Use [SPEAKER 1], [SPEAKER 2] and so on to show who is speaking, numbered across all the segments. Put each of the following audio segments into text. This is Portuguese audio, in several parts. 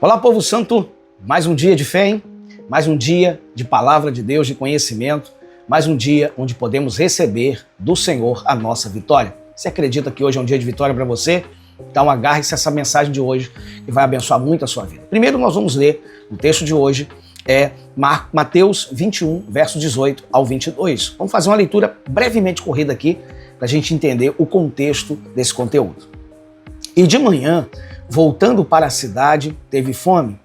[SPEAKER 1] Olá, povo santo, mais um dia de fé, hein? Mais um dia de palavra de Deus, de conhecimento, mais um dia onde podemos receber do Senhor a nossa vitória. Você acredita que hoje é um dia de vitória para você? Então agarre-se a essa mensagem de hoje que vai abençoar muito a sua vida. Primeiro nós vamos ler o texto de hoje, Mateus 21, verso 18 ao 22. Vamos fazer uma leitura brevemente corrida aqui para a gente entender o contexto desse conteúdo. E de manhã, voltando para a cidade, teve fome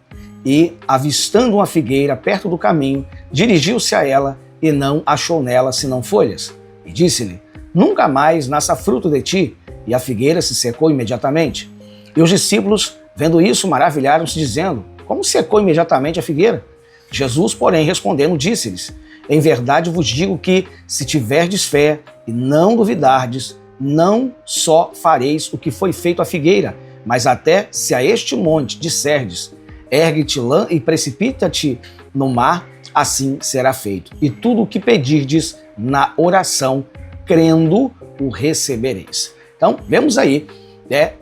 [SPEAKER 1] e, avistando uma figueira perto do caminho, dirigiu-se a ela e não achou nela senão folhas. E disse-lhe: nunca mais nasça fruto de ti. E a figueira se secou imediatamente. E os discípulos, vendo isso, maravilharam-se, dizendo: como secou imediatamente a figueira? Jesus, porém, respondendo, disse-lhes: em verdade vos digo que, se tiverdes fé e não duvidardes, não só fareis o que foi feito à figueira, mas até se a este monte disserdes: ergue-te e precipita-te no mar, assim será feito. E tudo o que pedirdes na oração, crendo, o recebereis. Então, vemos aí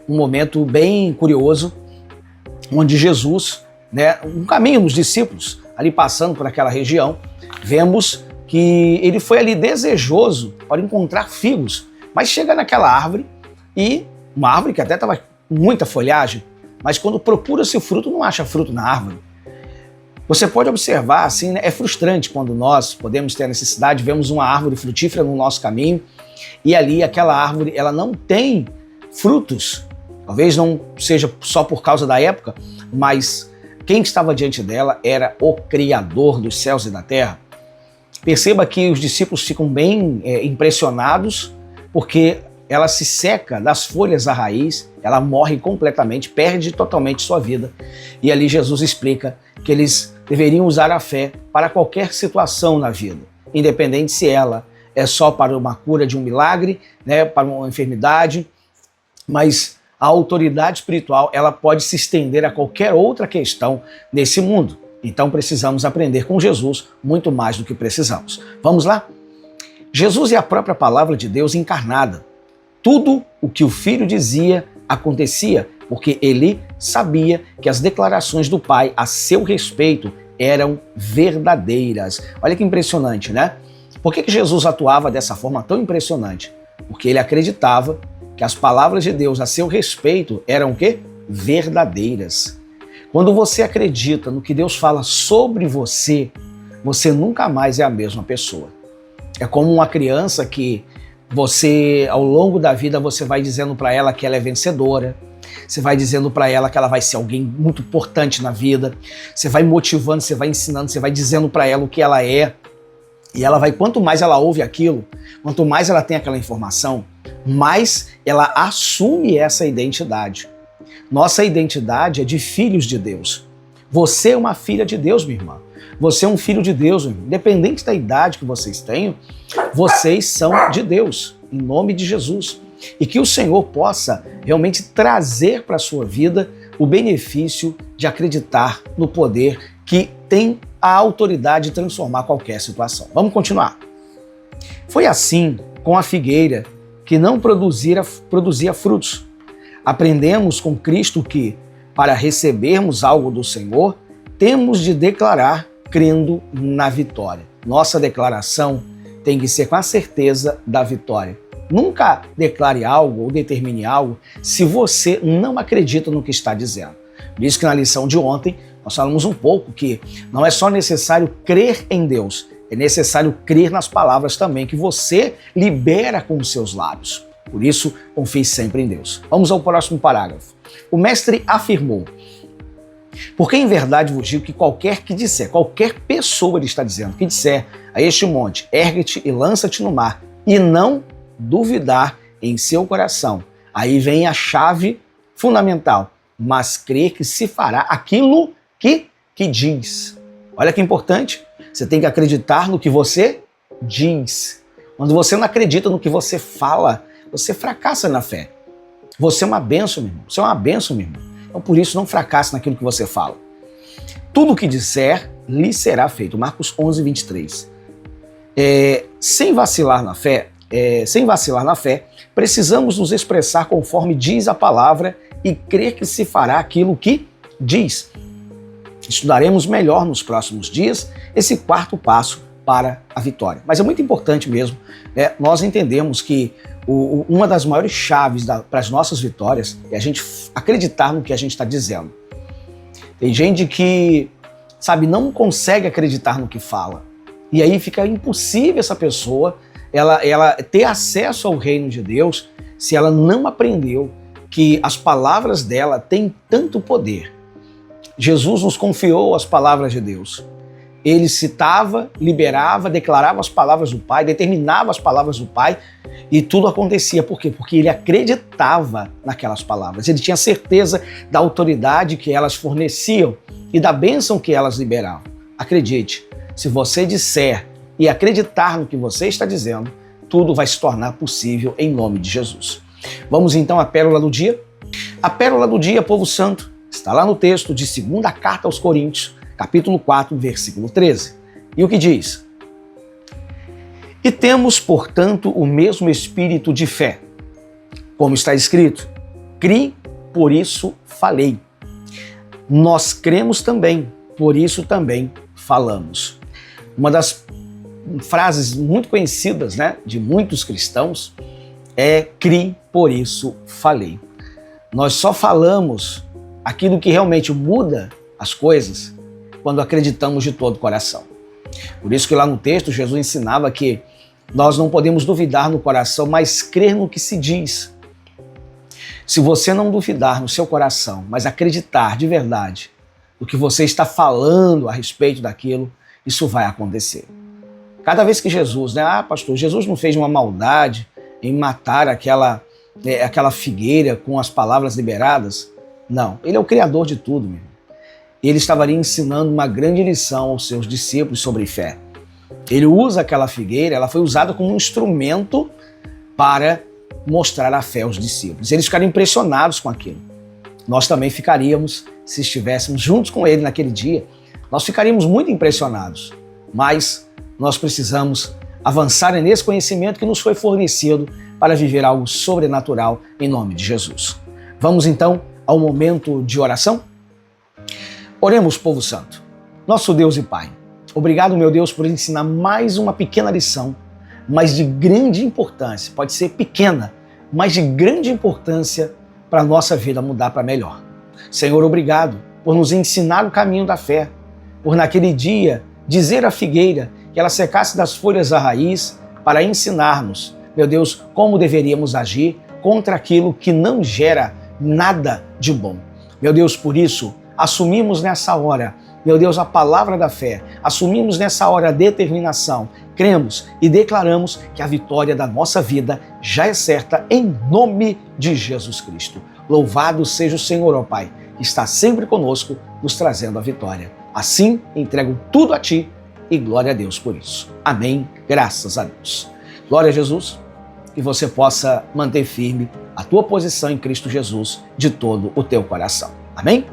[SPEAKER 1] um momento bem curioso, onde Jesus, um caminho dos discípulos, ali passando por aquela região, vemos que ele foi ali desejoso para encontrar figos, mas chega naquela árvore, e uma árvore que até estava com muita folhagem, mas quando procura-se o fruto, não acha fruto na árvore. Você pode observar, assim, é frustrante quando nós podemos ter a necessidade, vemos uma árvore frutífera no nosso caminho, e ali aquela árvore, ela não tem frutos. Talvez não seja só por causa da época, mas quem estava diante dela era o Criador dos céus e da terra. Perceba que os discípulos ficam bem impressionados, porque ela se seca das folhas à raiz, ela morre completamente, perde totalmente sua vida. E ali Jesus explica que eles deveriam usar a fé para qualquer situação na vida, independente se ela é só para uma cura de um milagre, para uma enfermidade, mas a autoridade espiritual ela pode se estender a qualquer outra questão nesse mundo. Então precisamos aprender com Jesus muito mais do que precisamos. Vamos lá? Jesus é a própria palavra de Deus encarnada. Tudo o que o Filho dizia acontecia, porque ele sabia que as declarações do Pai a seu respeito eram verdadeiras. Olha que impressionante, né? Por que Jesus atuava dessa forma tão impressionante? Porque ele acreditava que as palavras de Deus a seu respeito eram o quê? Verdadeiras. Quando você acredita no que Deus fala sobre você, você nunca mais é a mesma pessoa. É como uma criança que você, ao longo da vida, você vai dizendo para ela que ela é vencedora, você vai dizendo para ela que ela vai ser alguém muito importante na vida, você vai motivando, você vai ensinando, você vai dizendo para ela o que ela é, e ela vai, quanto mais ela ouve aquilo, quanto mais ela tem aquela informação, mais ela assume essa identidade. Nossa identidade é de filhos de Deus. Você é uma filha de Deus, minha irmã. Você é um filho de Deus, meu irmão. Independente da idade que vocês tenham, vocês são de Deus, em nome de Jesus. E que o Senhor possa realmente trazer para a sua vida o benefício de acreditar no poder que tem a autoridade de transformar qualquer situação. Vamos continuar. Foi assim com a figueira que não produzia frutos. Aprendemos com Cristo que, para recebermos algo do Senhor, temos de declarar crendo na vitória. Nossa declaração tem que ser com a certeza da vitória. Nunca declare algo ou determine algo se você não acredita no que está dizendo. Por isso que na lição de ontem nós falamos um pouco que não é só necessário crer em Deus, é necessário crer nas palavras também que você libera com os seus lábios. Por isso, confie sempre em Deus. Vamos ao próximo parágrafo. O mestre afirmou: porque em verdade vos digo que qualquer que disser, qualquer pessoa ele está dizendo, que disser a este monte, ergue-te e lança-te no mar, e não duvidar em seu coração. Aí vem a chave fundamental, mas crer que se fará aquilo que diz. Olha que importante, você tem que acreditar no que você diz. Quando você não acredita no que você fala, você fracassa na fé. Você é uma bênção, meu irmão. Você é uma bênção, meu irmão. Então, por isso, não fracasse naquilo que você fala. Tudo o que disser, lhe será feito. Marcos 11, 23. Sem vacilar na fé, precisamos nos expressar conforme diz a palavra e crer que se fará aquilo que diz. Estudaremos melhor nos próximos dias esse quarto passo para a vitória. Mas é muito importante mesmo nós entendemos que uma das maiores chaves para as nossas vitórias é a gente acreditar no que a gente está dizendo. Tem gente que, não consegue acreditar no que fala. E aí fica impossível essa pessoa ela ter acesso ao reino de Deus se ela não aprendeu que as palavras dela têm tanto poder. Jesus nos confiou as palavras de Deus. Ele citava, liberava, declarava as palavras do Pai, determinava as palavras do Pai e tudo acontecia. Por quê? Porque ele acreditava naquelas palavras. Ele tinha certeza da autoridade que elas forneciam e da bênção que elas liberavam. Acredite, se você disser e acreditar no que você está dizendo, tudo vai se tornar possível em nome de Jesus. Vamos então à pérola do dia? A pérola do dia, povo santo, está lá no texto de 2ª Carta aos Coríntios, capítulo 4, versículo 13. E o que diz? E temos, portanto, o mesmo espírito de fé. Como está escrito, cri, por isso falei. Nós cremos também, por isso também falamos. Uma das frases muito conhecidas, de muitos cristãos é cri, por isso falei. Nós só falamos aquilo que realmente muda as coisas quando acreditamos de todo o coração. Por isso que lá no texto Jesus ensinava que nós não podemos duvidar no coração, mas crer no que se diz. Se você não duvidar no seu coração, mas acreditar de verdade no que você está falando a respeito daquilo, isso vai acontecer. Cada vez que Jesus, pastor, Jesus não fez uma maldade em matar aquela figueira com as palavras liberadas? Não, ele é o Criador de tudo, meu irmão. Ele estaria ensinando uma grande lição aos seus discípulos sobre fé. Ele usa aquela figueira, ela foi usada como um instrumento para mostrar a fé aos discípulos. Eles ficaram impressionados com aquilo. Nós também ficaríamos, se estivéssemos juntos com ele naquele dia, nós ficaríamos muito impressionados. Mas nós precisamos avançar nesse conhecimento que nos foi fornecido para viver algo sobrenatural em nome de Jesus. Vamos então ao momento de oração? Oremos, povo santo. Nosso Deus e Pai, obrigado, meu Deus, por ensinar mais uma pequena lição, mas de grande importância. Pode ser pequena, mas de grande importância para a nossa vida mudar para melhor. Senhor, obrigado por nos ensinar o caminho da fé, por naquele dia dizer à figueira que ela secasse das folhas a raiz para ensinar-nos, meu Deus, como deveríamos agir contra aquilo que não gera nada de bom. Meu Deus, por isso, assumimos nessa hora, meu Deus, a palavra da fé, assumimos nessa hora a determinação, cremos e declaramos que a vitória da nossa vida já é certa em nome de Jesus Cristo. Louvado seja o Senhor, ó Pai, que está sempre conosco, nos trazendo a vitória. Assim, entrego tudo a Ti e glória a Deus por isso. Amém, graças a Deus. Glória a Jesus, que você possa manter firme a tua posição em Cristo Jesus de todo o teu coração. Amém?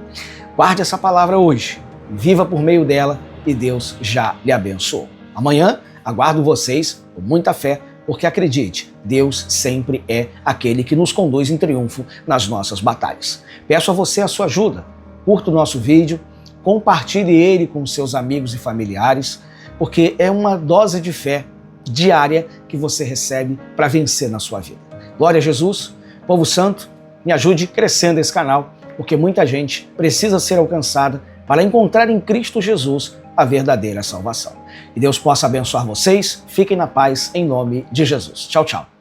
[SPEAKER 1] Guarde essa palavra hoje, viva por meio dela e Deus já lhe abençoou. Amanhã aguardo vocês com muita fé, porque acredite, Deus sempre é aquele que nos conduz em triunfo nas nossas batalhas. Peço a você a sua ajuda, curta o nosso vídeo, compartilhe ele com seus amigos e familiares, porque é uma dose de fé diária que você recebe para vencer na sua vida. Glória a Jesus, povo santo, me ajude crescendo esse canal, porque muita gente precisa ser alcançada para encontrar em Cristo Jesus a verdadeira salvação. E Deus possa abençoar vocês, fiquem na paz em nome de Jesus. Tchau, tchau.